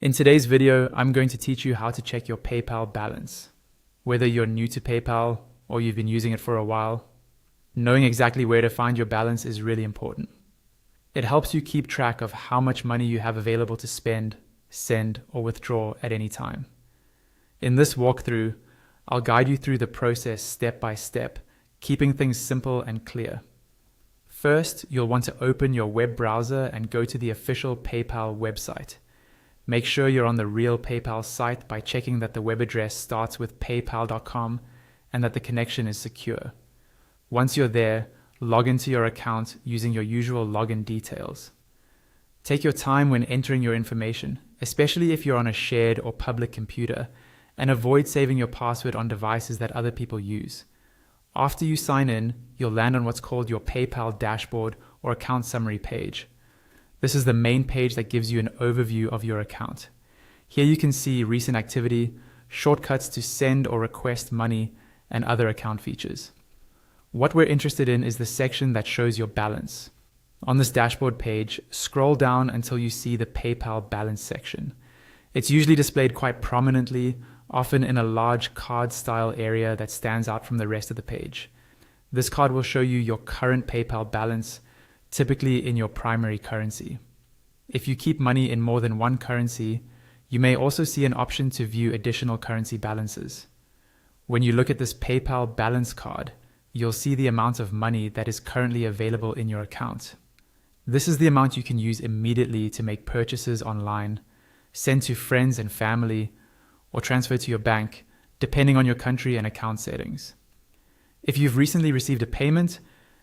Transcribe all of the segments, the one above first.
In today's video, I'm going to teach you how to check your PayPal balance. Whether you're new to PayPal or you've been using it for a while, knowing exactly where to find your balance is really important. It helps you keep track of how much money you have available to spend, send, or withdraw at any time. In this walkthrough, I'll guide you through the process step by step, keeping things simple and clear. First, you'll want to open your web browser and go to the official PayPal website. Make sure you're on the real PayPal site by checking that the web address starts with paypal.com and that the connection is secure. Once you're there, log into your account using your usual login details. Take your time when entering your information, especially if you're on a shared or public computer, and avoid saving your password on devices that other people use. After you sign in, you'll land on what's called your PayPal dashboard or account summary page. This is the main page that gives you an overview of your account. Here you can see recent activity, shortcuts to send or request money, and other account features. What we're interested in is the section that shows your balance. On this dashboard page, scroll down until you see the PayPal balance section. It's usually displayed quite prominently, often in a large card-style area that stands out from the rest of the page. This card will show you your current PayPal balance, typically in your primary currency. If you keep money in more than one currency, you may also see an option to view additional currency balances. When you look at this PayPal balance card, you'll see the amount of money that is currently available in your account. This is the amount you can use immediately to make purchases online, send to friends and family, or transfer to your bank, depending on your country and account settings. If you've recently received a payment,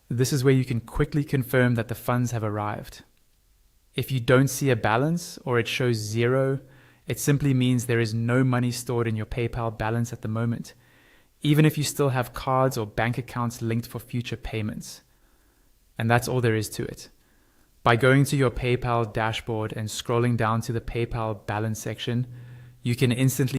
this is where you can quickly confirm that the funds have arrived. If you don't see a balance or it shows zero, it simply means there is no money stored in your PayPal balance at the moment, even if you still have cards or bank accounts linked for future payments. And that's all there is to it. By going to your PayPal dashboard and scrolling down to the PayPal balance section, you can instantly